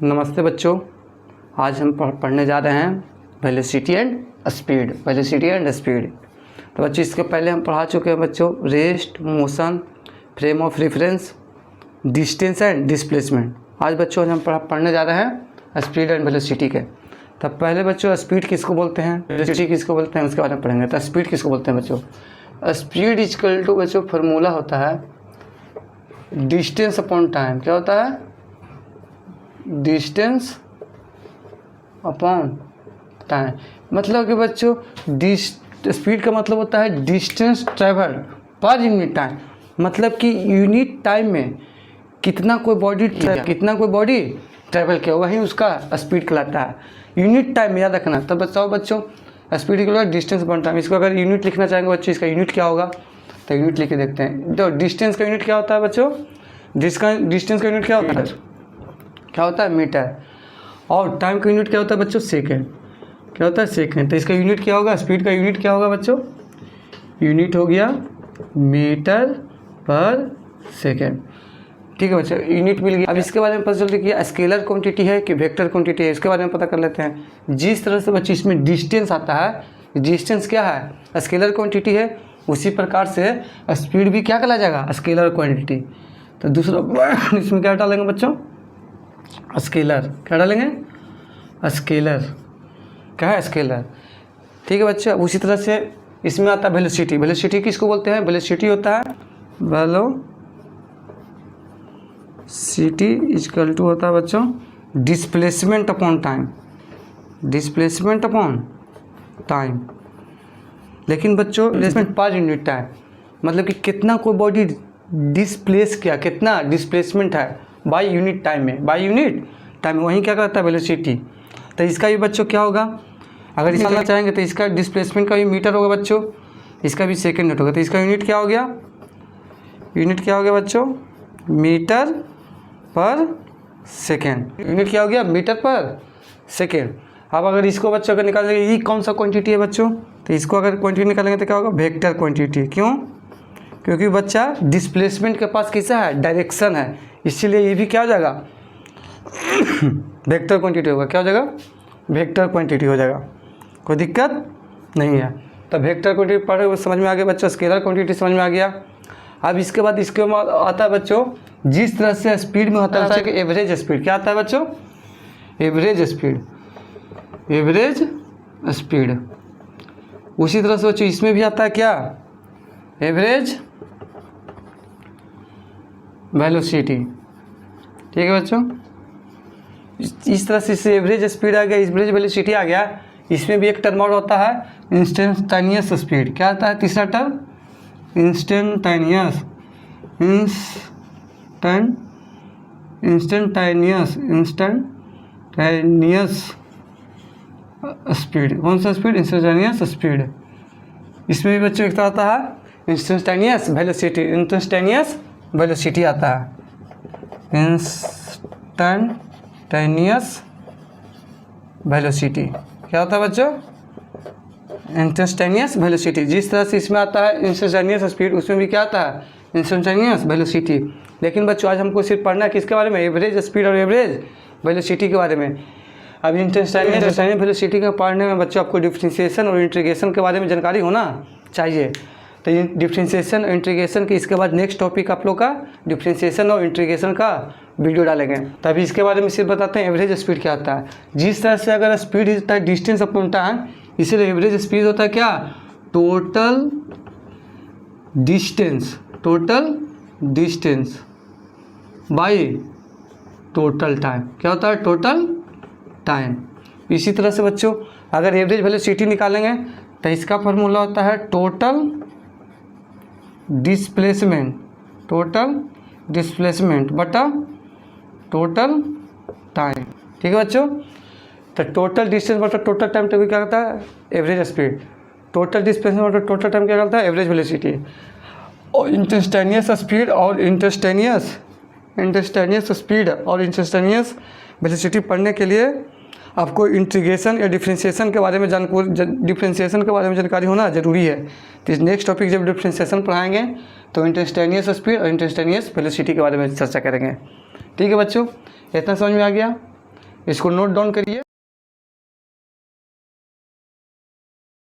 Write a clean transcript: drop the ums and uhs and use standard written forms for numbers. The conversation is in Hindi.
नमस्ते बच्चों, आज हम पढ़ने जा रहे हैं velocity and speed. Velocity and speed तो बच्चों इसके पहले हम पढ़ा चुके हैं बच्चों rest, motion, frame of reference, distance and displacement. आज बच्चों हम पढ़ने जा रहे हैं स्पीड एंड वेलोसिटी के। तब पहले बच्चों स्पीड किसको बोलते हैं, वेलोसिटी किसको बोलते हैं, उसके बारे में पढ़ेंगे। तो स्पीड किसको बोलते हैं बच्चों? स्पीड इक्वल टू बच्चों फार्मूला होता है डिस्टेंस अपॉन टाइम। क्या होता है? Distance upon time. मतलब कि बच्चों स्पीड का मतलब होता है distance travel per unit time. मतलब कि यूनिट टाइम में कितना कोई बॉडी ट्रेवल किया, वही उसका स्पीड कहलाता है। यूनिट टाइम में याद रखना। तब बताओ बच्चों स्पीड के लिए डिस्टेंस अपॉन टाइम। इसको अगर यूनिट लिखना चाहेंगे बच्चों, इसका यूनिट क्या होगा? तो यूनिट लिख के देखते हैं। तो डिस्टेंस का यूनिट क्या होता है बच्चों? डिस्टेंस का यूनिट क्या होता है? मीटर। और टाइम का यूनिट क्या होता है बच्चों? सेकंड। क्या होता है? सेकंड। तो इसका यूनिट क्या होगा? स्पीड का यूनिट क्या होगा बच्चों? यूनिट हो गया मीटर पर सेकंड। ठीक है बच्चों, यूनिट मिल गया। अब इसके बारे में पता चलता है कि स्केलर क्वांटिटी है कि वेक्टर क्वांटिटी है, इसके बारे में पता कर लेते हैं। जिस तरह से बच्चे इसमें डिस्टेंस आता है, डिस्टेंस क्या है? स्केलर क्वांटिटी है। उसी प्रकार से स्पीड भी क्या कहला जाएगा? Scalar quantity. तो दूसरा इसमें क्या डालेंगे बच्चों? स्केलर। क्या डालेंगे? स्केलर। क्या है? स्केलर। ठीक है बच्चे। उसी तरह से इसमें आता है वेलोसिटी। वेलोसिटी किसको बोलते हैं? वेलोसिटी होता है वेलोसिटी इक्वल टू होता है बच्चों displacement upon time. Displacement upon time. लेकिन बच्चों डिस्प्लेसमेंट पर यूनिट टाइम, मतलब कि कितना कोई बॉडी डिस्प्लेस किया, कितना डिस्प्लेसमेंट है बाई यूनिट टाइम में। बाई यूनिट टाइम में वहीं क्या करता है? वेलोसिटी। तो इसका भी बच्चों क्या होगा? अगर इसे जानना चाहेंगे तो इसका डिस्प्लेसमेंट का भी मीटर होगा बच्चों, इसका भी सेकंड यूनिट होगा। तो इसका यूनिट क्या हो गया? यूनिट क्या हो गया बच्चों? मीटर पर सेकेंड। यूनिट क्या हो गया? मीटर पर सेकेंड। अब अगर इसको बच्चों अगर निकालेंगे, ये कौन सा क्वांटिटी है बच्चों? तो इसको अगर क्वांटिटी निकालेंगे तो क्या होगा? Vector quantity. क्यों? क्योंकि बच्चा डिस्प्लेसमेंट के पास कैसा है? डायरेक्शन है, इसीलिए ये भी क्या हो जाएगा? वेक्टर क्वांटिटी होगा। क्या हो जाएगा? वेक्टर क्वांटिटी हो जाएगा। कोई दिक्कत नहीं है। तो वेक्टर क्वांटिटी पढ़ समझ में आ गया बच्चों। स्केलर क्वांटिटी समझ में आ गया। अब इसके बाद आता है बच्चों जिस तरह से स्पीड में होता है कि एवरेज स्पीड। क्या आता है बच्चों? Average speed. Average speed. उसी तरह से बच्चों इसमें भी आता है क्या? Average velocity. ठीक है बच्चों, इस तरह से इससे एवरेज स्पीड आ गया, एवरेज वेलोसिटी आ गया। इसमें भी एक टर्म और होता है इंस्टेंटेनियस स्पीड। क्या आता है तीसरा टर्म? इंस्टेंटेनियस। Instantaneous speed. कौन सा स्पीड? Instantaneous speed. इसमें भी बच्चों एक आता है इंस्टेंटेनियस वेलोसिटी। इंस्टेंटेनियस वेलोसिटी आता है। इंस्टेंटेनियस वेलोसिटी क्या होता है बच्चों? Instantaneous velocity. जिस तरह से इसमें आता है इंस्टेंटेनियस स्पीड, उसमें भी क्या आता है? Instantaneous velocity. लेकिन बच्चों आज हमको सिर्फ पढ़ना है किसके बारे में? एवरेज स्पीड और एवरेज वेलोसिटी के बारे में। अब इंस्टेंटेनियस वेलोसिटी के पढ़ने में बच्चों आपको डिफरेंशिएशन और इंटीग्रेशन के बारे में जानकारी होना चाहिए। तो ये डिफरेंशिएशन और इंटीग्रेशन के इसके बाद नेक्स्ट टॉपिक आप लोग का डिफरेंशिएशन और इंटीग्रेशन का वीडियो डालेंगे। तभी इसके बारे में सिर्फ बताते हैं एवरेज स्पीड क्या होता है। जिस तरह से अगर स्पीड होता है डिस्टेंस अपॉन टाइम, इसीलिए एवरेज स्पीड होता है क्या? Total distance. Total distance by total time. क्या होता है? Total time. इसी तरह से बच्चों अगर एवरेज वेलोसिटी निकालेंगे तो इसका फॉर्मूला होता है टोटल डिस्प्लेसमेंट। टोटल डिस्प्लेसमेंट बटा टोटल टाइम। ठीक है बच्चों, तो टोटल डिस्टेंस बटा टोटल टाइम तभी क्या करता है? Average speed. टोटल डिस्प्लेसमेंट बटा टोटल टाइम क्या करता है? Average velocity. और इंस्टेंटेनियस स्पीड और इंस्टेंटेनियस स्पीड और इंस्टेंटेनियस वेलोसिटी पढ़ने के लिए आपको इंटीग्रेशन या डिफरेंशिएशन के बारे में जानकारी होना ज़रूरी है। तो नेक्स्ट टॉपिक जब डिफरेंशिएशन पढ़ाएंगे तो इंस्टेंटेनियस स्पीड और इंस्टेंटेनियस वेलोसिटी के बारे में चर्चा करेंगे। ठीक है बच्चों, इतना समझ में आ गया। इसको नोट डाउन करिए।